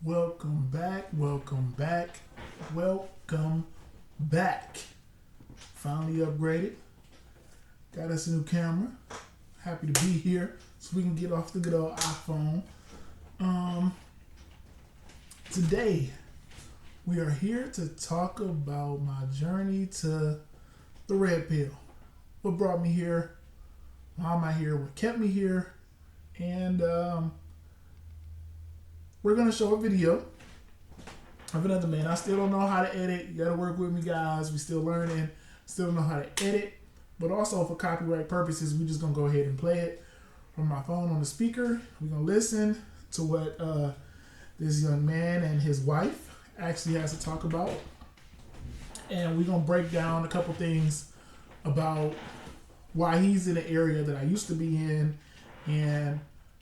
Welcome back, welcome back, welcome back. Finally upgraded. Got us a new camera. Happy to be here so we can get off the good old iPhone. Um, Today we are here to talk about my journey to the red pill. What brought me here? Why am I here? What kept me here? And we're gonna show a video of another man. I still don't know how to edit. You gotta work with me, guys. We still learning. Still don't know how to edit. But also for copyright purposes, we just gonna go ahead and play it from my phone on the speaker. We're gonna listen to what this young man and his wife actually has to talk about, and we're gonna break down a couple things about why he's in an area that I used to be in, and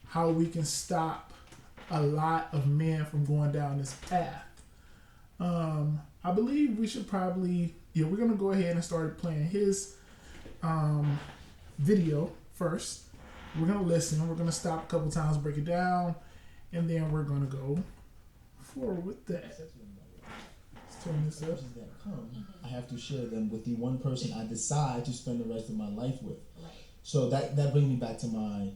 how we can stop a lot of men from going down this path. I believe we should probably, we're gonna go ahead and start playing his video first. We're gonna listen. We're gonna stop a couple times, break it down, and then we're gonna go forward with that. Let's turn this up. That come, I have to share them with the one person I decide to spend the rest of my life with. Right. So that brings me back to my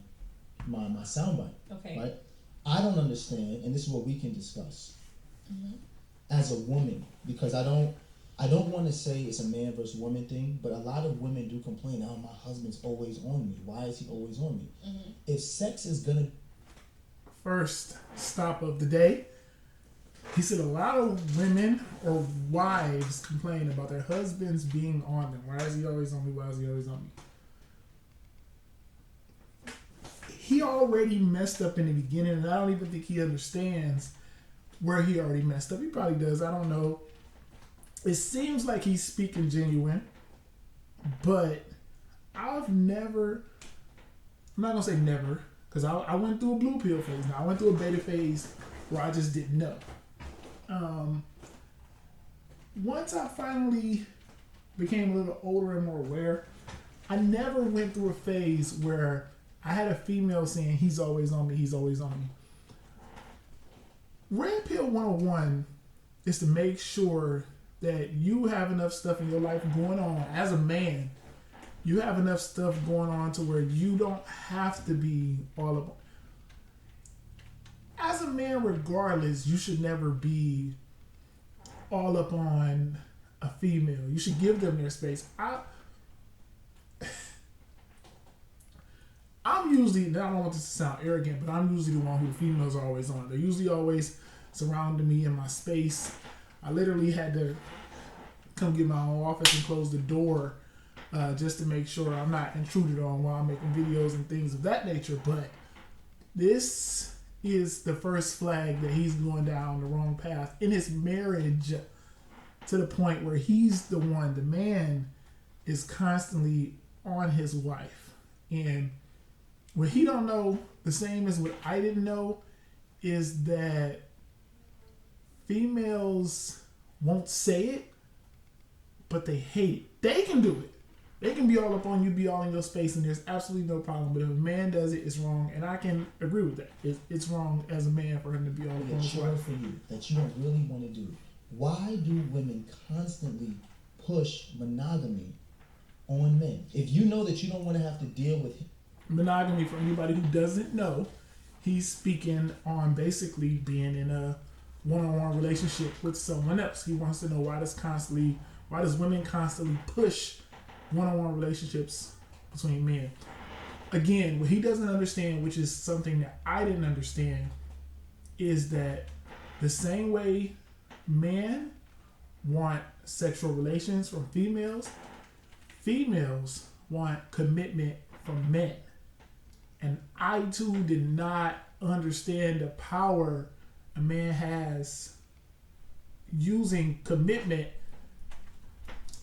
soundbite. Okay. Right? I don't understand, and this is what we can discuss. Mm-hmm. As a woman, because I don't want to say it's a man versus woman thing, but a lot of women do complain, oh, my husband's always on me. Why is he always on me? Mm-hmm. If sex is gonna... First stop of the day. He said a lot of women or wives complain about their husbands being on them. Why is he always on me? Why is he always on me? He already messed up in the beginning, and I don't even think he understands where he already messed up. He probably does. I don't know. It seems like he's speaking genuine, but I'm not going to say never, because I went through a blue pill phase. Now, I went through a beta phase where I just didn't know. Once I finally became a little older and more aware, I never went through a phase where I had a female saying, he's always on me, he's always on me. Red Pill 101 is to make sure that you have enough stuff in your life going on as a man. You have enough stuff going on to where you don't have to be all up. As a man, regardless, you should never be all up on a female. You should give them their space. I'm usually, I don't want this to sound arrogant, but I'm usually the one who the females are always on. They're usually always surrounding me in my space. I literally had to come get my own office and close the door just to make sure I'm not intruded on while I'm making videos and things of that nature. But this is the first flag that he's going down the wrong path in his marriage, to the point where he's the man is constantly on his wife. And what he don't know, the same as what I didn't know, is that females won't say it, but they hate it. They can do it. They can be all up on you, be all in your space, and there's absolutely no problem. But if a man does it, it's wrong, and I can agree with that. It's wrong as a man for him to be all up on his wife. For you that you don't really want to do. Why do women constantly push monogamy on men? If you know that you don't want to have to deal with monogamy, for anybody who doesn't know, he's speaking on basically being in a one-on-one relationship with someone else. He wants to know why does women constantly push one-on-one relationships between men. Again, what he doesn't understand, which is something that I didn't understand, is that the same way men want sexual relations from females, females want commitment from men. And I too did not understand the power a man has using commitment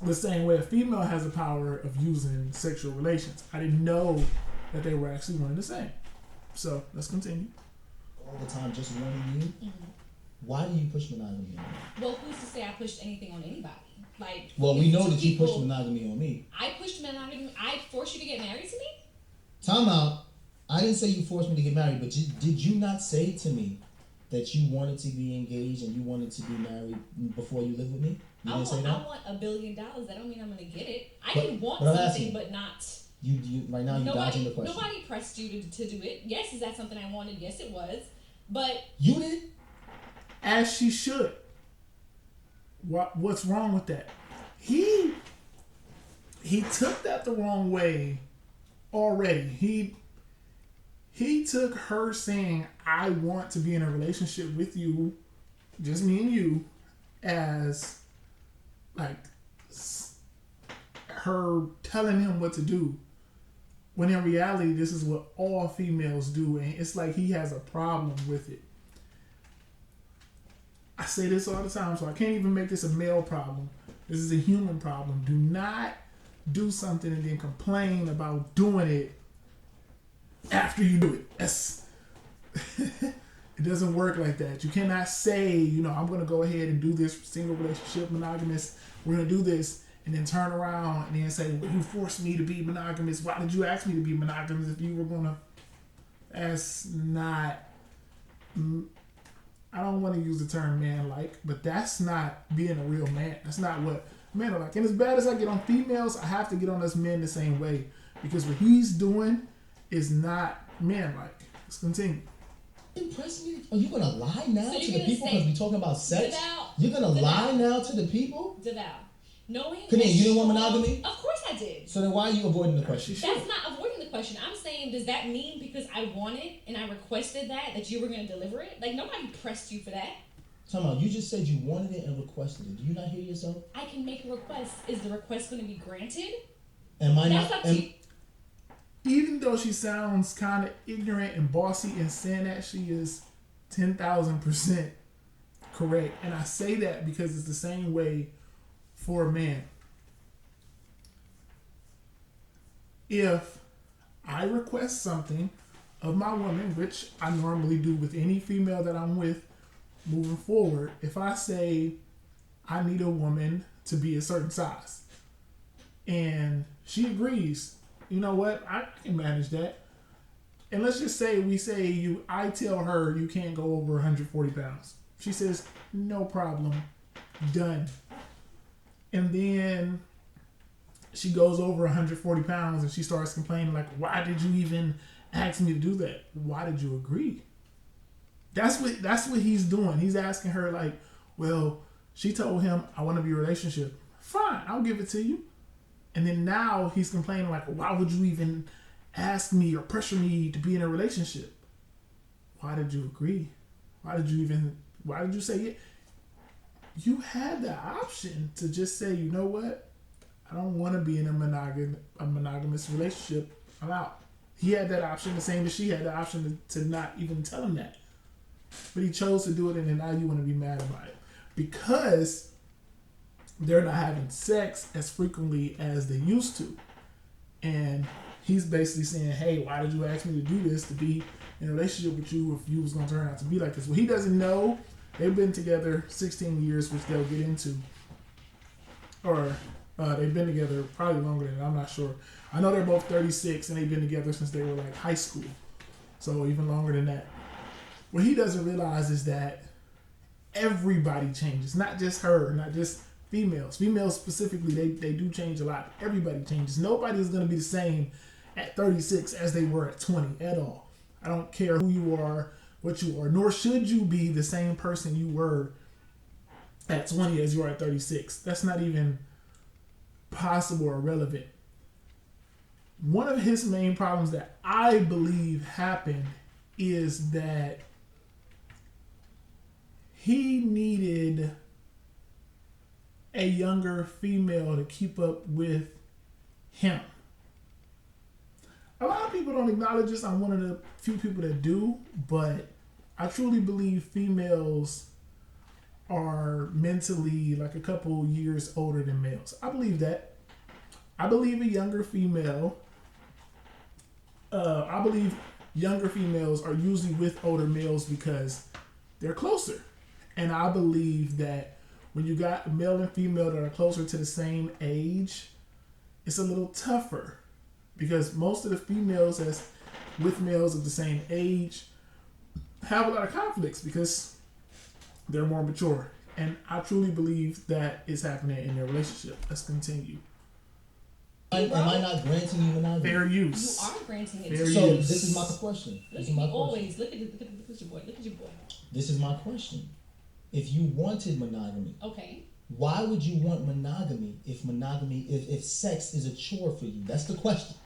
the same way a female has the power of using sexual relations. I didn't know that they were actually one and the same. So let's continue. all the time just wanting you. Mm-hmm. Why do you push monogamy on me? Well, who's to say I pushed anything on anybody? Like, Well, we know two that you people, pushed monogamy on me. I pushed monogamy. I forced you to get married to me. Time out. I didn't say you forced me to get married, but did you not say to me that you wanted to be engaged and you wanted to be married before you live with me? You didn't say that? I want $1 billion. That don't mean I'm gonna get it. I But- can want but I'm something, asking- but not. You right now you're dodging the question. Nobody pressed you to do it. Yes, is that something I wanted? Yes, it was. But You did? As she should. What's wrong with that? He took that the wrong way already. He took her saying, I want to be in a relationship with you, just me and you, as like her telling him what to do. When in reality, this is what all females do, and it's like he has a problem with it. I say this all the time, so I can't even make this a male problem. This is a human problem. Do not do something and then complain about doing it after you do it. That's it doesn't work like that. You cannot say, I'm going to go ahead and do this single relationship, monogamous. We're going to do this, and then turn around and then say, well, you forced me to be monogamous. Why did you ask me to be monogamous if you were going to? That's not. I don't want to use the term man-like, but that's not being a real man. That's not what men are like. And as bad as I get on females, I have to get on us men the same way, because what he's doing is not man-like. Let's continue. Impress me? Are you gonna lie now So to you're the gonna people say, because we talking about sex? Deval, You're gonna Deval. lie now to the people? Deval, knowing. Come here, you didn't want strong- monogamy? Of course I did. So then why are you avoiding the question? That's not avoiding the question. I'm saying, does that mean because I wanted and I requested that you were going to deliver it? Like, nobody pressed you for that. Talking about, you just said you wanted it and requested it. Do you not hear yourself? I can make a request. Is the request going to be granted? Am I That's not? up to you. Even though she sounds kind of ignorant and bossy and saying that, she is 10,000% correct. And I say that because it's the same way for a man. If I request something of my woman, which I normally do with any female that I'm with moving forward, if I say I need a woman to be a certain size and she agrees, you know what, I can manage that. And let's just say I tell her you can't go over 140 pounds. She says, no problem, done. And then she goes over 140 pounds and she starts complaining like, why did you even ask me to do that? Why did you agree? That's what he's doing. He's asking her like, well, she told him I want to be in a relationship. Fine, I'll give it to you. And then now he's complaining like, why would you even ask me or pressure me to be in a relationship? Why did you agree? Why did you say it? You had the option to just say, you know what? I don't want to be in a monogamous relationship. I'm out. He had that option, the same as she had the option to not even tell him that. But he chose to do it, and then now you want to be mad about it. Because they're not having sex as frequently as they used to. And he's basically saying, hey, why did you ask me to do this, to be in a relationship with you if you was going to turn out to be like this? Well, he doesn't know. They've been together 16 years, which they'll get into. Or they've been together probably longer than that. I'm not sure. I know they're both 36 and they've been together since they were like high school. So even longer than that. What he doesn't realize is that everybody changes. Not just her, not just females. Females specifically, they do change a lot. Everybody changes. Nobody is going to be the same at 36 as they were at 20 at all. I don't care who you are, what you are, nor should you be the same person you were at 20 as you are at 36. That's not even possible or relevant. One of his main problems that I believe happened is that he needed a younger female to keep up with him. A lot of people don't acknowledge this. I'm one of the few people that do, but I truly believe females are mentally like a couple years older than males. I believe that. I believe a younger female. I believe younger females are usually with older males because they're closer. And I believe that when you got a male and female that are closer to the same age, it's a little tougher because most of the females that's with males of the same age have a lot of conflicts because they're more mature. And I truly believe that is happening in their relationship. Let's continue. Am I not granting you monogamy? Fair You use. are granting it. Fair to So me. use. this is my question. Look This at is my you question. always. Look at your boy. Look at your boy. This is my question. If you wanted monogamy, Okay. why would you want monogamy if sex is a chore for you? That's the question.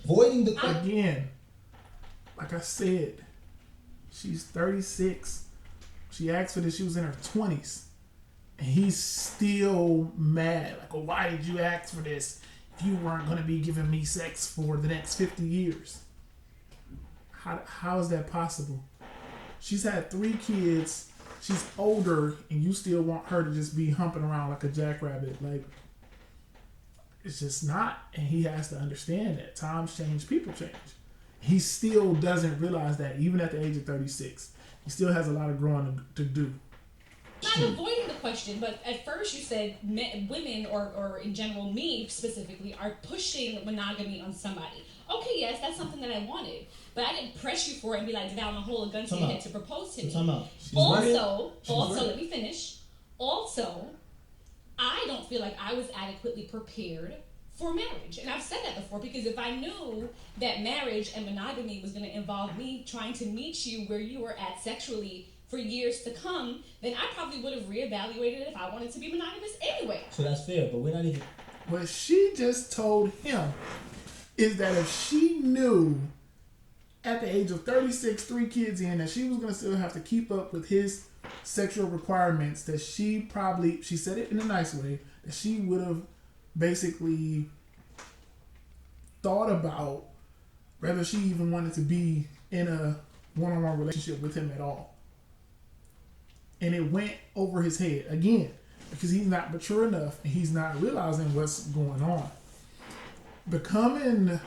Avoiding the question. Again, like I said, she's 36. She asked for this, she was in her 20s. And he's still mad. Like, oh, why did you ask for this if you weren't going to be giving me sex for the next 50 years? How is that possible? She's had 3 kids. She's older, and you still want her to just be humping around like a jackrabbit. Like, it's just not. And he has to understand that. Times change, people change. He still doesn't realize that, even at the age of 36. He still has a lot of growing to do. Not avoiding the question, but at first you said women, or in general me specifically, are pushing monogamy on somebody. Okay, yes, that's something that I wanted, but I didn't press you for it and be like, down and hold a gun to your head to propose to me. Time out. Also, ready. let me finish. Also, I don't feel like I was adequately prepared for marriage. And I've said that before, because if I knew that marriage and monogamy was going to involve me trying to meet you where you were at sexually for years to come, then I probably would have reevaluated if I wanted to be monogamous anyway. So that's fair, but we're not even. What she just told him is that if she knew at the age of 36, 3 kids in, that she was going to still have to keep up with his sexual requirements, that she said it in a nice way, that she would have basically thought about whether she even wanted to be in a one-on-one relationship with him at all. And it went over his head again because he's not mature enough and he's not realizing what's going on. Becoming,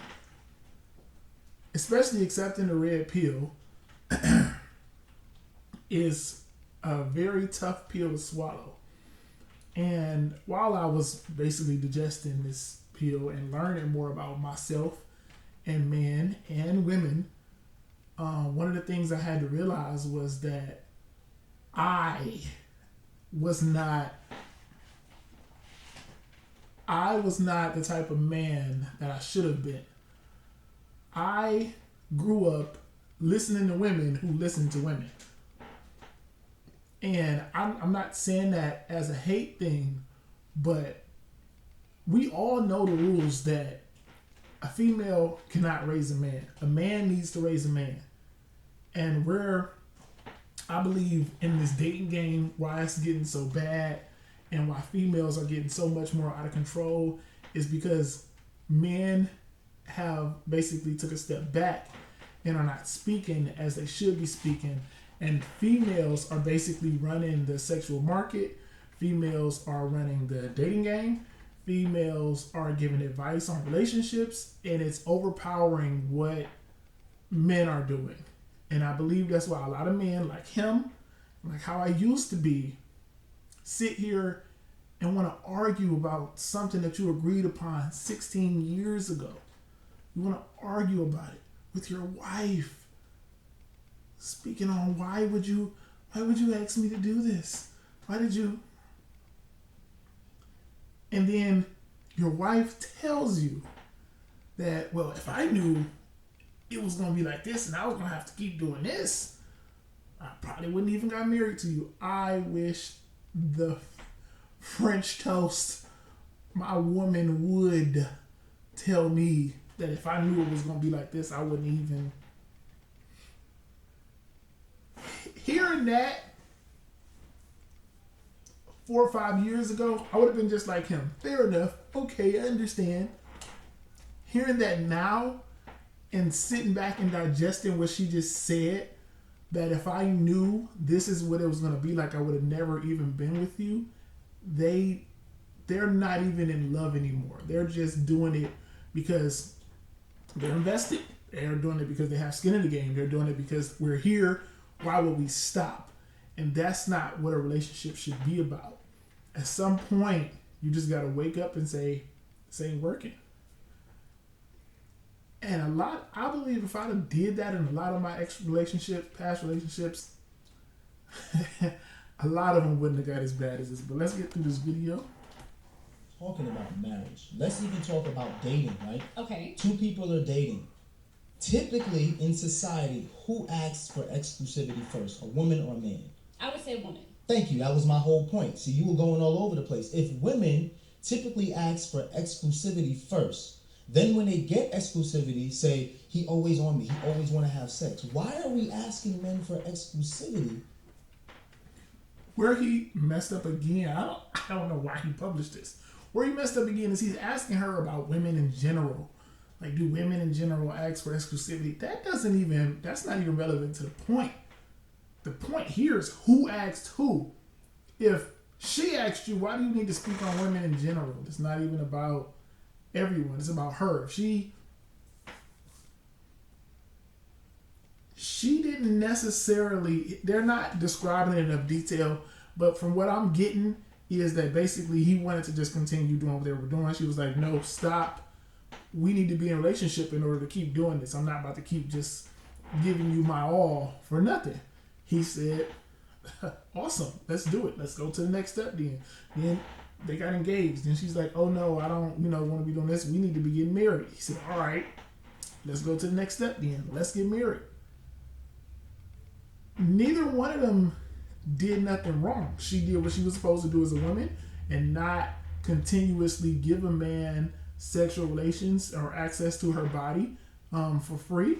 especially accepting the red pill, is a very tough pill to swallow. And while I was basically digesting this pill and learning more about myself and men and women, one of the things I had to realize was that I was not the type of man that I should have been. I grew up listening to women who listened to women. And I'm not saying that as a hate thing, but we all know the rules that a female cannot raise a man. A man needs to raise a man. And I believe in this dating game, why it's getting so bad and why females are getting so much more out of control is because men have basically took a step back and are not speaking as they should be speaking. And females are basically running the sexual market. Females are running the dating game. Females are giving advice on relationships, and it's overpowering what men are doing. And I believe that's why a lot of men like him, like how I used to be, sit here and want to argue about something that you agreed upon 16 years ago. You want to argue about it with your wife. Speaking on why would you ask me to do this? Why did you? And then your wife tells you that, well, if I knew it was going to be like this and I was going to have to keep doing this, I probably wouldn't even got married to you. I wish the French toast, my woman would tell me that if I knew it was going to be like this, I wouldn't even. Hearing that 4 or 5 years ago, I would have been just like him. Fair enough. Okay, I understand. Hearing that now and sitting back and digesting what she just said, that if I knew this is what it was going to be like, I would have never even been with you. They're not even in love anymore. They're just doing it because they're invested. They're doing it because they have skin in the game. They're doing it because we're here. Why would we stop? And that's not what a relationship should be about. At some point, you just got to wake up and say, this ain't working. And I believe if I'd have did that in a lot of my past relationships, a lot of them wouldn't have got as bad as this. But let's get through this video. Talking about marriage. Let's even talk about dating, right? Okay. Two people are dating. Typically in society, who asks for exclusivity first, a woman or a man? I would say woman. Thank you. That was my whole point. See, you were going all over the place. If women typically ask for exclusivity first, then when they get exclusivity, say, he always on me, he always want to have sex. Why are we asking men for exclusivity? Where he messed up again, I don't know why he published this. Where he messed up again is he's asking her about women in general. Like, do women in general ask for exclusivity? That's not even relevant to the point. The point here is who asked who. If she asked you, why do you need to speak on women in general? It's not even about everyone. It's about her. If she didn't necessarily, they're not describing it in enough detail, but from what I'm getting is that basically he wanted to just continue doing what they were doing. She was like, no, stop. We need to be in a relationship in order to keep doing this. I'm not about to keep just giving you my all for nothing. He said, awesome, let's do it. Let's go to the next step then. Then they got engaged. Then she's like, oh no, I don't, want to be doing this. We need to be getting married. He said, all right, let's go to the next step then. Let's get married. Neither one of them did nothing wrong. She did what she was supposed to do as a woman and not continuously give a man sexual relations or access to her body for free.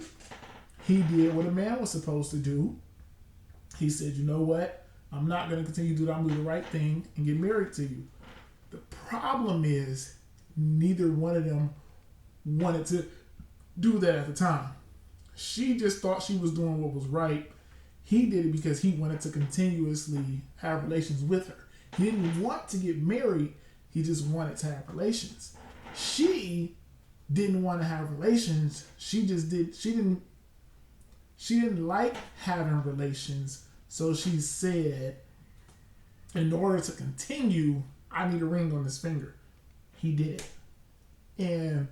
He did what a man was supposed to do. He said, you know what? I'm not going to continue to do that. I'm going to do the right thing and get married to you. The problem is neither one of them wanted to do that at the time. She just thought she was doing what was right. He did it because he wanted to continuously have relations with her. He didn't want to get married. He just wanted to have relations. She didn't want to have relations. She didn't like having relations. So she said, in order to continue, I need a ring on this finger. He did it. And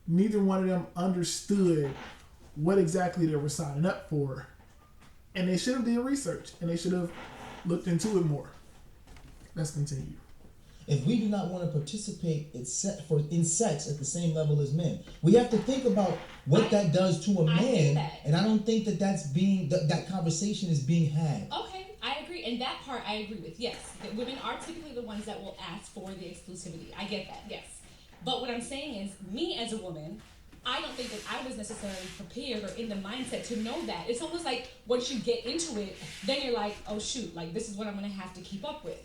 neither one of them understood what exactly they were signing up for. And they should have did research. And they should have looked into it more. Let's continue. If we do not want to participate in sex at the same level as men, we have to think about what that does to a man. And I don't think that conversation is being had. Okay, I agree. And that part I agree with. Yes, that women are typically the ones that will ask for the exclusivity. I get that, yes. But what I'm saying is, me as a woman, I don't think that I was necessarily prepared or in the mindset to know that. It's almost like once you get into it, then you're like, oh shoot, like this is what I'm going to have to keep up with.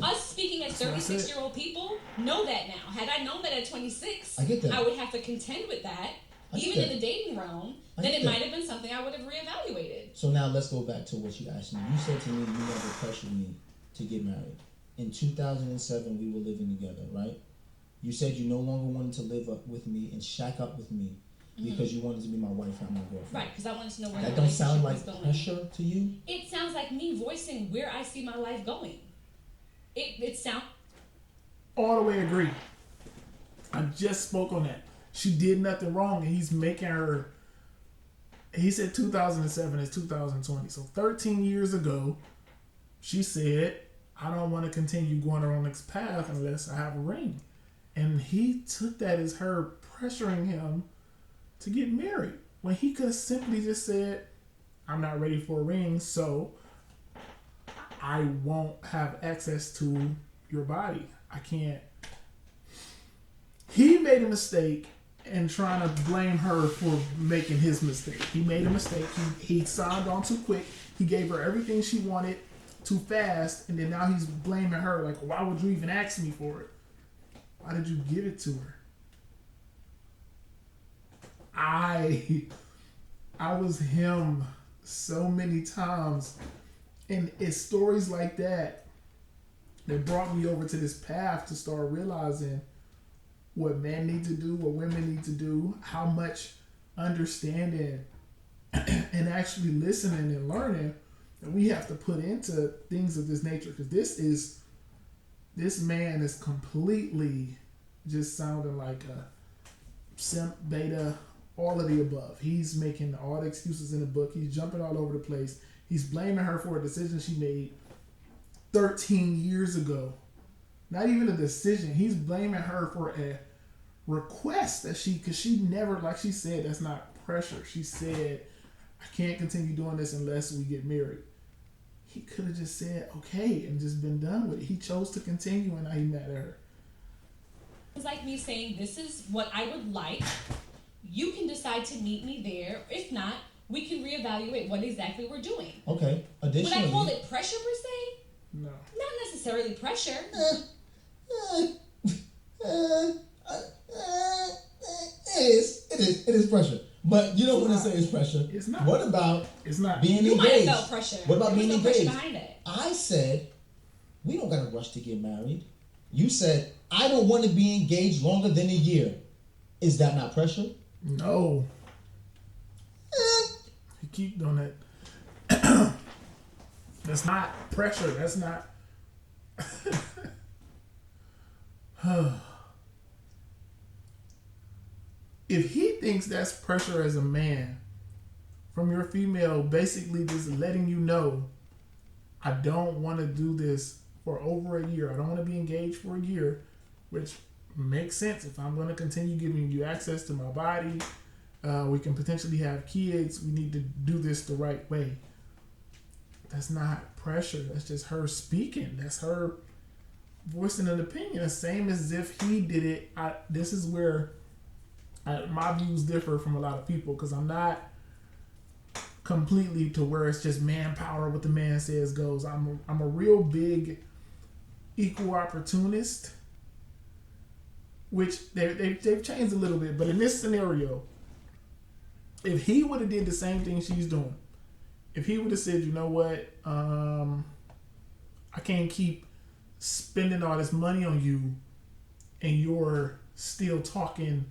Us speaking as 36-year-old people know that now. Had I known that at 26, I would have to contend with that. Even in the dating realm, then it might have been something I would have reevaluated. So now let's go back to what you asked me. You said to me you never pressured me to get married. In 2007, we were living together, right? You said you no longer wanted to live up with me and shack up with me because you wanted to be my wife, not my girlfriend. Right, because I wanted to know where that the relationship don't sound was like going. Pressure to you? It sounds like me voicing where I see my life going. It sounds... All the way agree. I just spoke on that. She did nothing wrong, and he's making her... He said 2007 is 2020. So 13 years ago, she said, I don't want to continue going on this path unless I have a ring. And he took that as her pressuring him to get married. When he could have simply just said, I'm not ready for a ring, so I won't have access to your body. I can't. He made a mistake and trying to blame her for making his mistake. He made a mistake. He signed on too quick. He gave her everything she wanted too fast, and then now he's blaming her. Like, why would you even ask me for it? Why did you give it to her? I was him so many times, and it's stories like that that brought me over to this path to start realizing what men need to do, what women need to do, how much understanding and actually listening and learning that we have to put into things of this nature. Because this man is completely just sounding like a simp, beta, all of the above. He's making all the excuses in the book. He's jumping all over the place. He's blaming her for a decision she made 13 years ago. Not even a decision. He's blaming her for a request that because she never, like she said, that's not pressure. She said, I can't continue doing this unless we get married. He could have just said, okay, and just been done with it. He chose to continue, and now he mad at her. It's like me saying, this is what I would like. You can decide to meet me there. If not, we can reevaluate what exactly we're doing. Okay. Would Additionally, I call it pressure per se? No. Not necessarily pressure. It is pressure. But you don't want to say it's pressure. It's not. What about It's not. being You engaged? might have felt pressure. What about There was being no pressure engaged? behind it. I said, we don't got to rush to get married. You said, I don't want to be engaged longer than a year. Is that not pressure? No. You keep doing that. That's not pressure. That's not. If he thinks that's pressure as a man from your female, basically just letting you know, I don't want to do this for over a year. I don't want to be engaged for a year, which makes sense. If I'm going to continue giving you access to my body, we can potentially have kids. We need to do this the right way. That's not pressure. That's just her speaking. That's her voicing an opinion. The same as if he did it. This is where my views differ from a lot of people, because I'm not completely to where it's just manpower. What the man says goes. I'm a real big equal opportunist, which they've changed a little bit. But in this scenario, if he would have did the same thing she's doing, if he would have said, you know what, I can't keep spending all this money on you, and you're still talking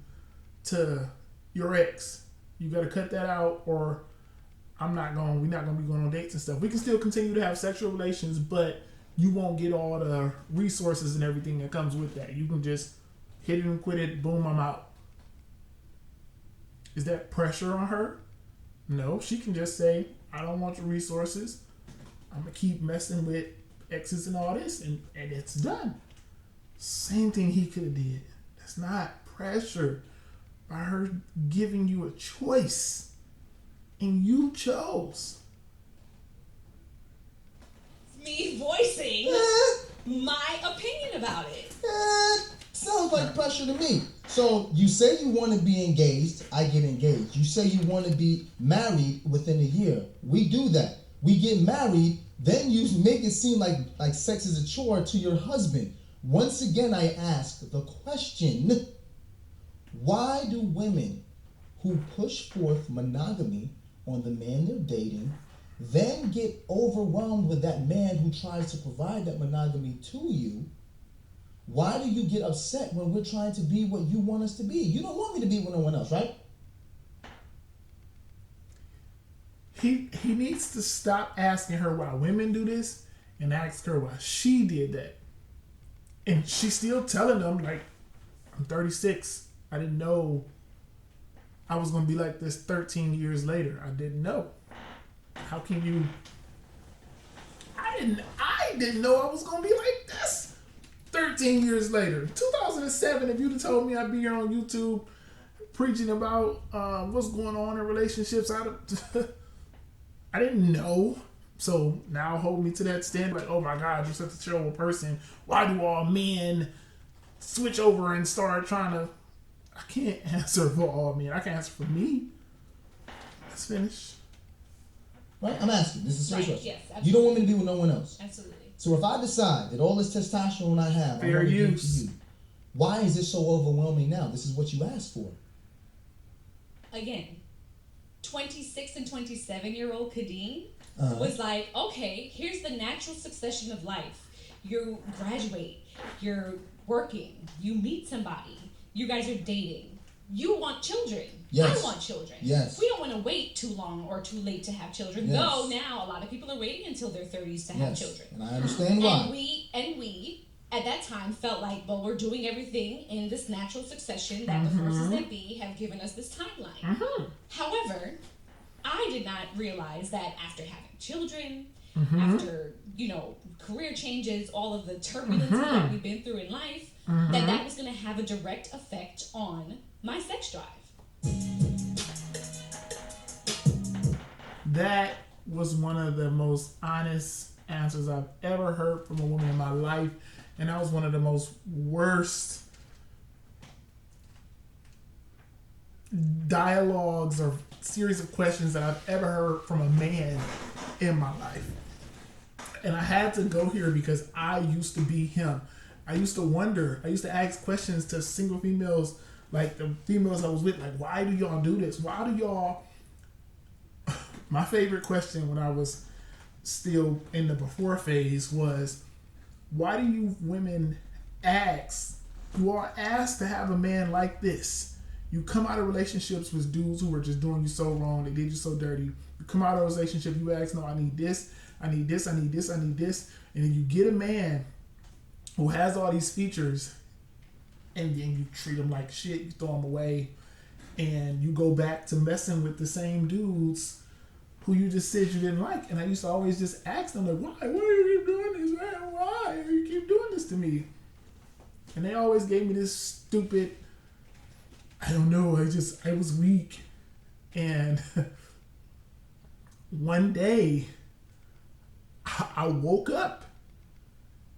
to your ex, you got to cut that out, or we're not going to be going on dates and stuff. We can still continue to have sexual relations, but you won't get all the resources and everything that comes with that. You can just hit it and quit it. Boom, I'm out. Is that pressure on her? No, she can just say, I don't want your resources. I'm going to keep messing with exes and all this, and it's done. Same thing he could have did. That's not pressure. By her giving you a choice, and you chose. Me voicing my opinion about it. Sounds like pressure to me. So you say you want to be engaged, I get engaged. You say you want to be married within a year. We do that. We get married, then you make it seem like sex is a chore to your husband. Once again, I ask the question, why do women who push forth monogamy on the man they're dating then get overwhelmed with that man who tries to provide that monogamy to you? Why do you get upset when we're trying to be what you want us to be? You don't want me to be with no one else, right? He needs to stop asking her why women do this and ask her why she did that. And she's still telling them, like, I'm 36. I didn't know I was going to be like this 13 years later. I didn't know. How can you... I didn't know I was going to be like this 13 years later. 2007, if you'd have told me I'd be here on YouTube preaching about what's going on in relationships, I didn't know. So now hold me to that standard. Like, oh my God, you're such a terrible person. Why do all men switch over and start trying to... I can't answer for all men. I can answer for me. Let's finish. Right? I'm asking. This is a serious Right, question. yes, absolutely. You don't want me to be with no one else. Absolutely. So if I decide that all this testosterone I have, I Fair want to give to use. you, why is this so overwhelming now? This is what you asked for. Again, 26 and 27-year-old Kadeen was like, okay, here's the natural succession of life. You graduate, you're working, you meet somebody, you guys are dating. You want children. Yes. I want children. Yes. We don't want to wait too long or too late to have children. Yes. Though now a lot of people are waiting until their 30s to have children. And I understand why. And we at that time felt like, well, we're doing everything in this natural succession that the forces that be have given us this timeline. However, I did not realize that after having children, after, career changes, all of the turbulence that we've been through in life, that was going to have a direct effect on my sex drive. That was one of the most honest answers I've ever heard from a woman in my life. And that was one of the most worst dialogues or series of questions that I've ever heard from a man in my life. And I had to go here because I used to be him. I used to wonder, I used to ask questions to single females, like the females I was with, like, why do y'all do this? Why do y'all... My favorite question when I was still in the before phase was, why do you women you are asked to have a man like this? You come out of relationships with dudes who were just doing you so wrong, they did you so dirty. You come out of a relationship, you ask, no, I need this, I need this, I need this, I need this. And then you get a man who has all these features, and then you treat him like shit, you throw him away, and you go back to messing with the same dudes who you just said you didn't like. And I used to always just ask them, like, why? Why are you keep doing this, man? Why are you keep doing this to me? And they always gave me this stupid, I don't know, I was weak. And one day, I woke up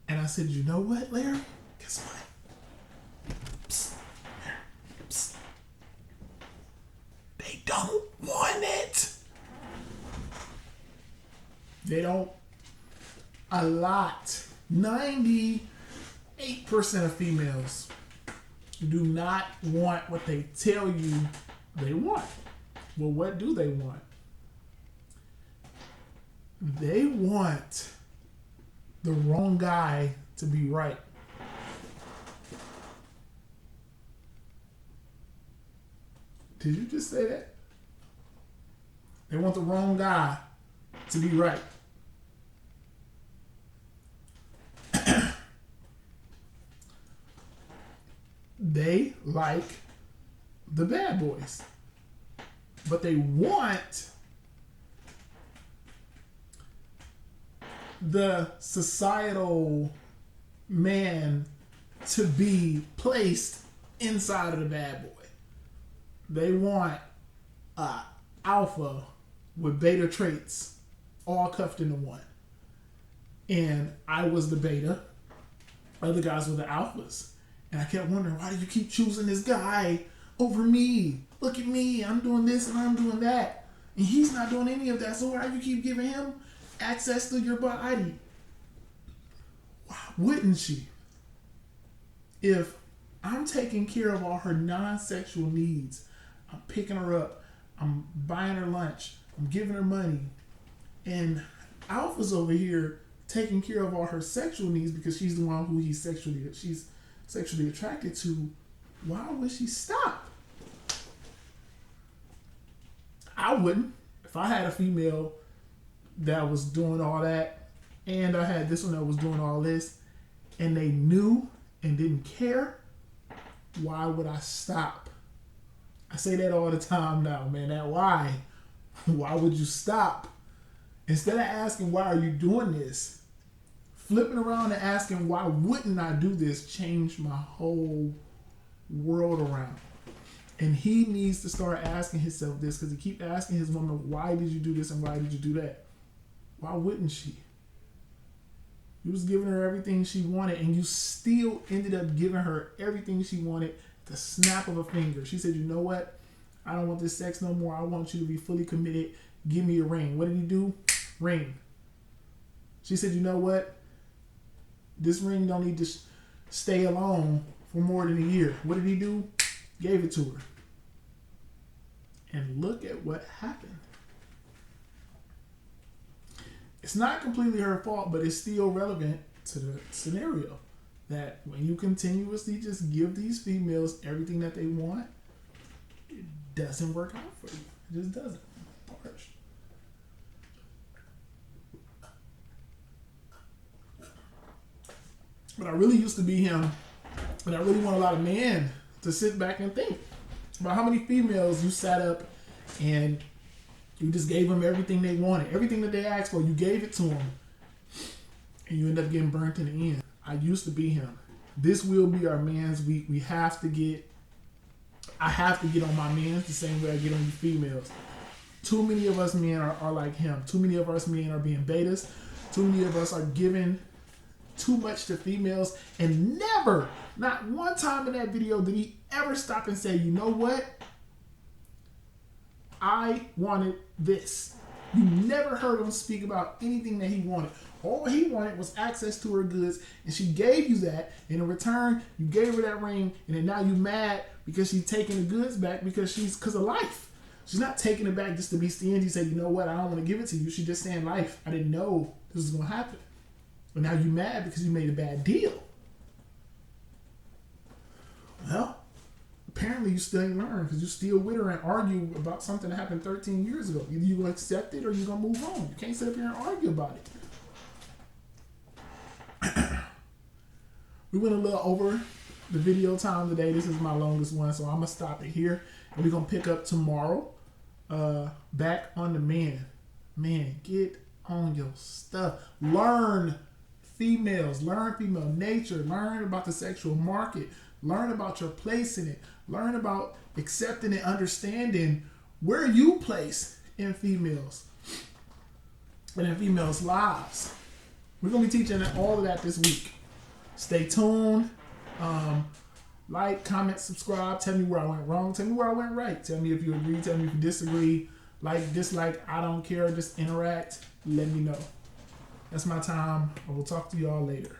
and I said, you know what, Larry? Guess what? Psst, psst. They don't want it. They don't. A lot. 98% of females do not want what they tell you they want. Well, what do they want? They want the wrong guy to be right. Did you just say that? They want the wrong guy to be right. They like the bad boys, but they want the societal man to be placed inside of the bad boy. They want alpha with beta traits all cuffed into one. And I was the beta. Other guys were the alphas. And I kept wondering, why do you keep choosing this guy over me? Look at me. I'm doing this and I'm doing that. And he's not doing any of that. So why do you keep giving him access to your body? Why wouldn't she? If I'm taking care of all her non-sexual needs, I'm picking her up, I'm buying her lunch, I'm giving her money, and Alpha's over here taking care of all her sexual needs because she's the one who she's sexually attracted to, why would she stop? I wouldn't. If I had a female that was doing all that, and I had this one that was doing all this, and they knew and didn't care, why would I stop? I say that all the time now, man. That why? Why would you stop? Instead of asking, why are you doing this? Flipping around and asking, why wouldn't I do this, changed my whole world around. And he needs to start asking himself this, because he keep asking his woman, why did you do this and why did you do that? Why wouldn't she? You was giving her everything she wanted, and you still ended up giving her everything she wanted at the snap of a finger. She said, you know what? I don't want this sex no more. I want you to be fully committed. Give me a ring. What did he do? Ring. She said, you know what? This ring don't need to stay alone for more than a year. What did he do? Gave it to her. And look at what happened. It's not completely her fault, but it's still relevant to the scenario. That when you continuously just give these females everything that they want, it doesn't work out for you. It just doesn't. Harsh. But I really used to be him, and I really want a lot of men to sit back and think about how many females you sat up and you just gave them everything they wanted, everything that they asked for. You gave it to them, and you end up getting burnt in the end. I used to be him. This will be our man's week. We have to get. I have to get on my men the same way I get on you females. Too many of us men are like him. Too many of us men are being betas. Too many of us are giving too much to females, and never, not one time in that video did he ever stop and say, you know what? I wanted this. You never heard him speak about anything that he wanted. All he wanted was access to her goods, and she gave you that. And in return, you gave her that ring, and then now you mad because she's taking the goods back because of life. She's not taking it back just to be stingy. Say, you know what? I don't want to give it to you. She's just saying, life. I didn't know this was gonna happen, but now you mad because you made a bad deal. Well, apparently you still ain't learned because you're still with her and argue about something that happened 13 years ago. Either you gonna accept it or you gonna move on. You can't sit up here and argue about it. We went a little over the video time today. This is my longest one, so I'm gonna stop it here, and we're gonna pick up tomorrow. Back on the man. Man, get on your stuff. Learn females. Learn female nature. Learn about the sexual market. Learn about your place in it. Learn about accepting and understanding where you place in females and in females' lives. We're gonna be teaching all of that this week. Stay tuned. Like, comment, subscribe. Tell me where I went wrong. Tell me where I went right. Tell me if you agree. Tell me if you disagree. Like, dislike. I don't care. Just interact. Let me know. That's my time. I will talk to y'all later.